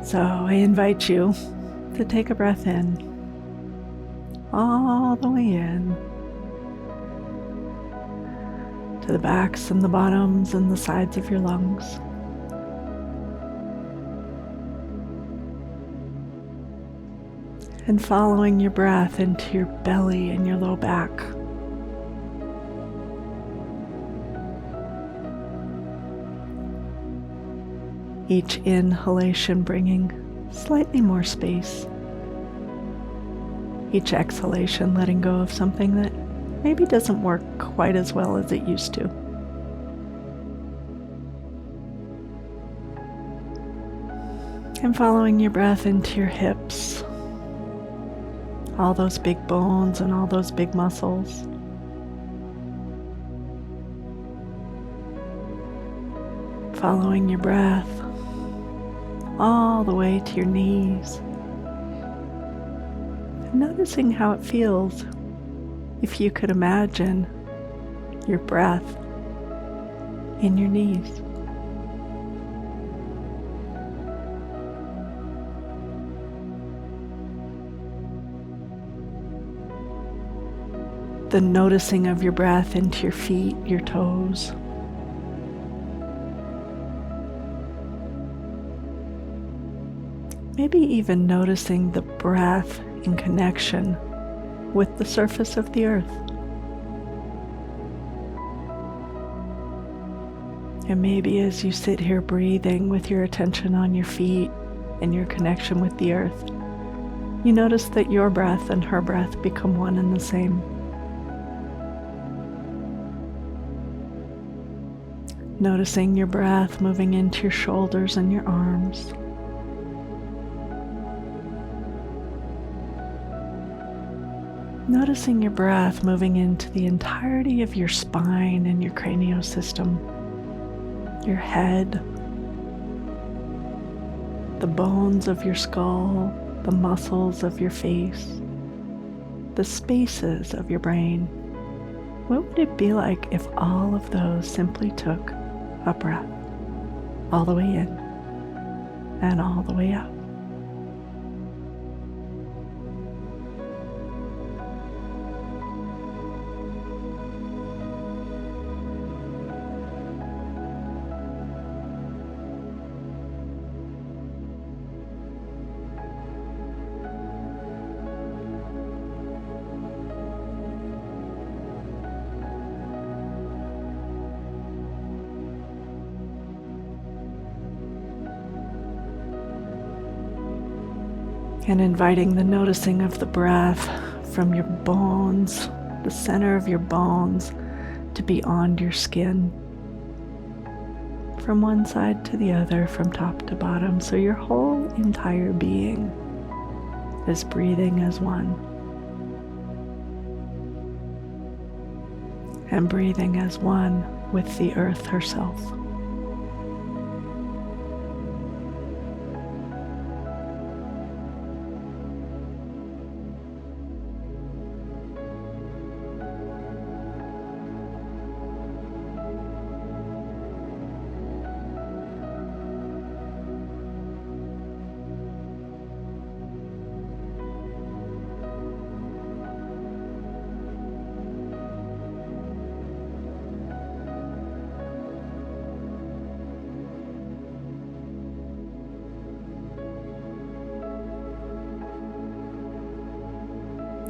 So I invite you to take a breath in, all the way in, to the backs and the bottoms and the sides of your lungs. And following your breath into your belly and your low back. Each inhalation bringing slightly more space. Each exhalation letting go of something that maybe doesn't work quite as well as it used to. And following your breath into your hips. All those big bones and all those big muscles. Following your breath all the way to your knees. And noticing how it feels if you could imagine your breath in your knees. The noticing of your breath into your feet, your toes. Maybe even noticing the breath in connection with the surface of the earth. And maybe as you sit here breathing with your attention on your feet and your connection with the earth, you notice that your breath and her breath become one and the same. Noticing your breath moving into your shoulders and your arms. Noticing your breath moving into the entirety of your spine and your craniosystem, your head, the bones of your skull, the muscles of your face, the spaces of your brain. What would it be like if all of those simply took a breath all the way in and all the way out? And inviting the noticing of the breath from your bones, the center of your bones, to beyond your skin, from one side to the other, from top to bottom, so your whole entire being is breathing as one, and breathing as one with the earth herself.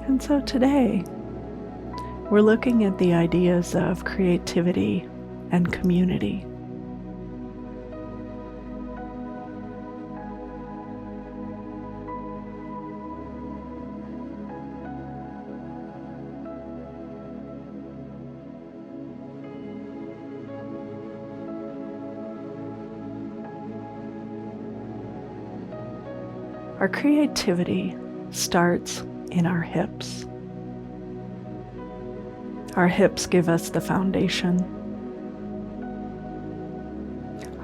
And so today, we're looking at the ideas of creativity and community. Our creativity starts in our hips. Our hips give us the foundation.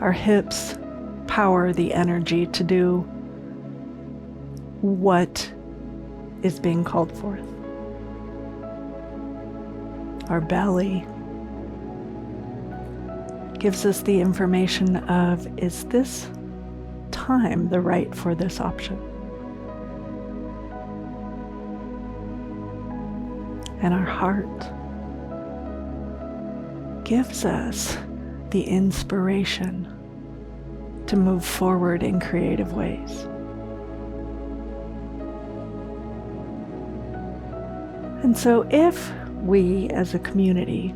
Our hips power the energy to do what is being called forth. Our belly gives us the information of, is this time the right for this option. And our heart gives us the inspiration to move forward in creative ways. And so if we as a community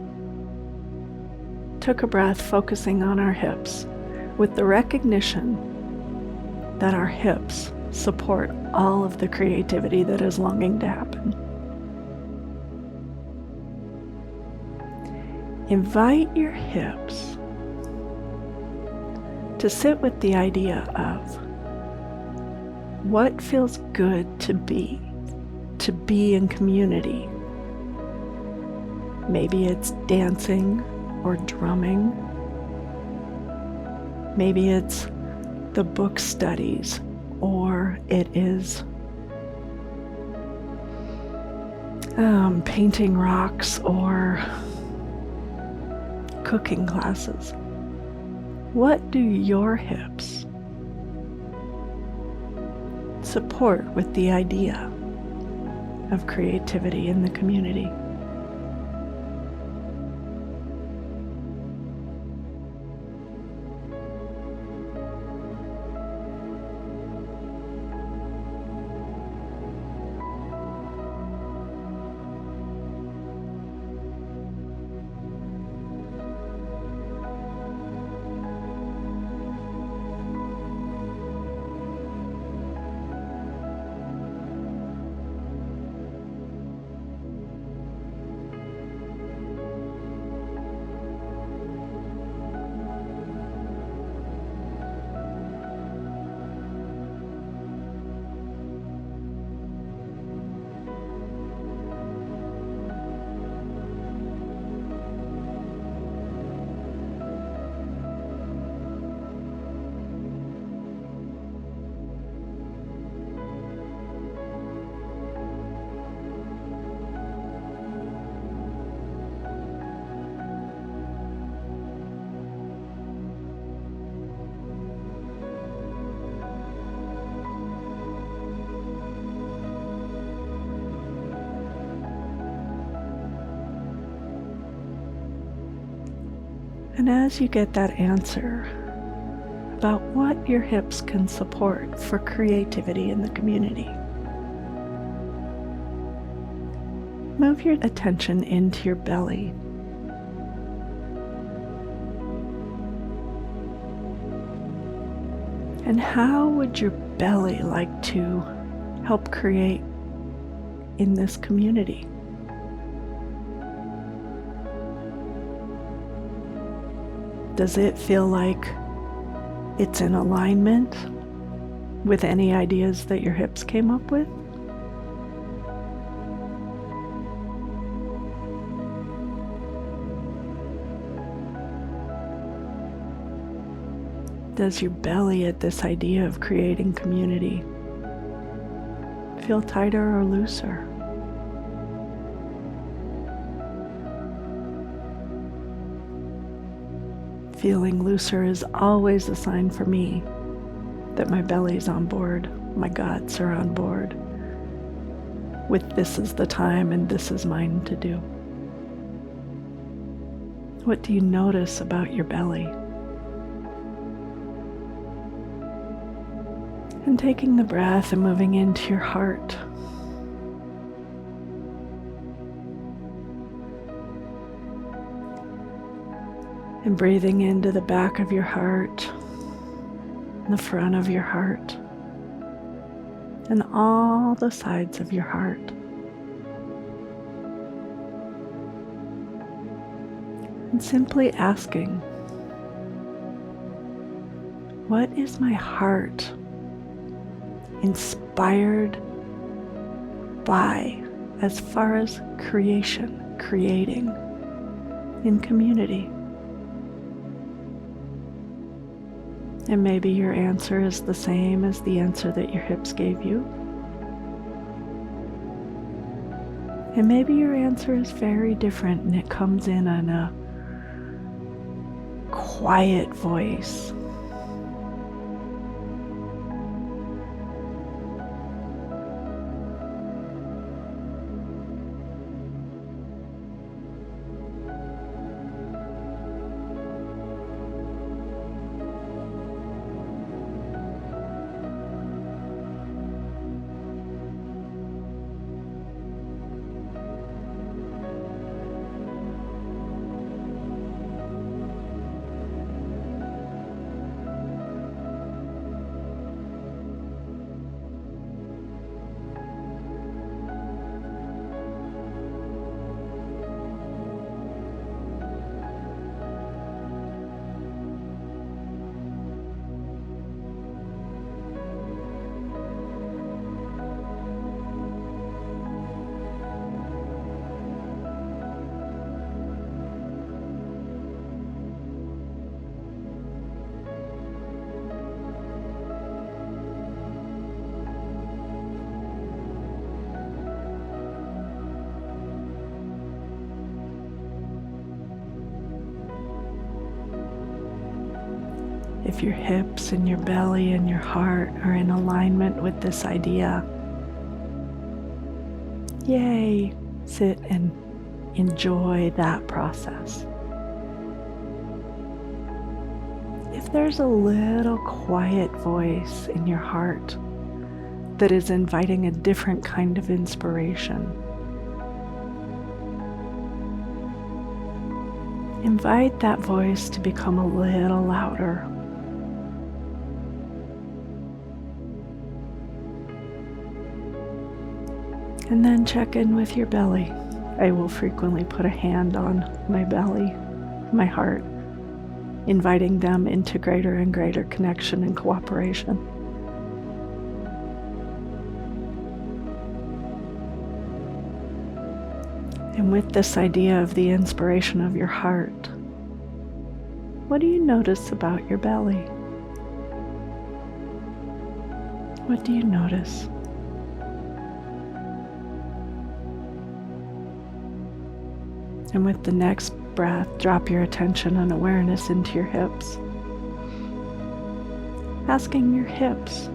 took a breath focusing on our hips with the recognition that our hips support all of the creativity that is longing to happen, invite your hips to sit with the idea of what feels good to be in community. Maybe it's dancing or drumming. Maybe it's the book studies, or it is painting rocks or cooking classes. What do your hips support with the idea of creativity in the community? And as you get that answer about what your hips can support for creativity in the community, move your attention into your belly. And how would your belly like to help create in this community? Does it feel like it's in alignment with any ideas that your hips came up with? Does your belly at this idea of creating community feel tighter or looser? Feeling looser is always a sign for me that my belly's on board, my guts are on board with this is the time and this is mine to do. What do you notice about your belly? And taking the breath and moving into your heart. And breathing into the back of your heart, the front of your heart, and all the sides of your heart. And simply asking, what is my heart inspired by as far as creating in community? And maybe your answer is the same as the answer that your hips gave you. And maybe your answer is very different and it comes in on a quiet voice. if your hips and your belly and your heart are in alignment with this idea, yay, sit and enjoy that process. If there's a little quiet voice in your heart that is inviting a different kind of inspiration, invite that voice to become a little louder. And then check in with your belly. I will frequently put a hand on my belly, my heart, inviting them into greater and greater connection and cooperation. And with this idea of the inspiration of your heart, what do you notice about your belly? What do you notice? And with the next breath, drop your attention and awareness into your hips. Asking your hips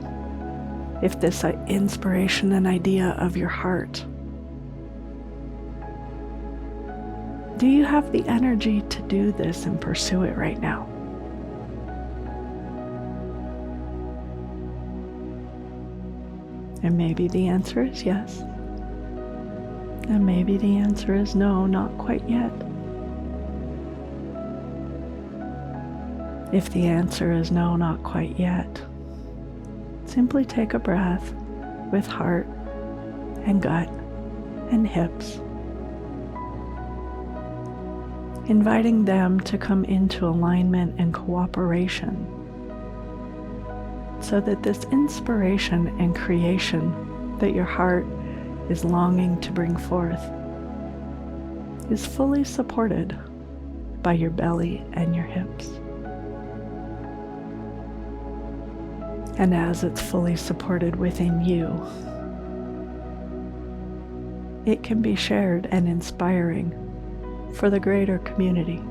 if this inspiration and idea of your heart, do you have the energy to do this and pursue it right now? And maybe the answer is yes. And maybe the answer is no, not quite yet. If the answer is no, not quite yet, simply take a breath with heart and gut and hips, inviting them to come into alignment and cooperation so that this inspiration and creation that your heart is longing to bring forth is fully supported by your belly and your hips. And as it's fully supported within you, it can be shared and inspiring for the greater community.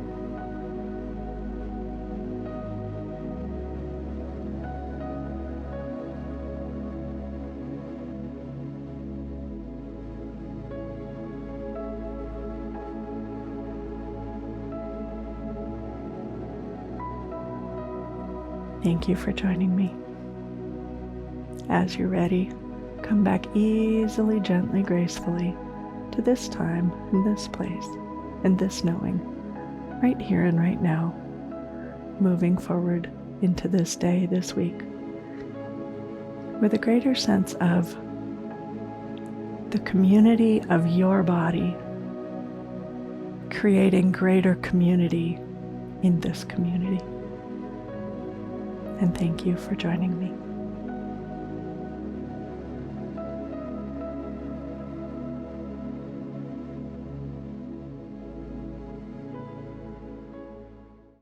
Thank you for joining me. As you're ready, come back easily, gently, gracefully to this time and this place and this knowing, right here and right now, moving forward into this day, this week, with a greater sense of the community of your body, creating greater community in this community. And thank you for joining me.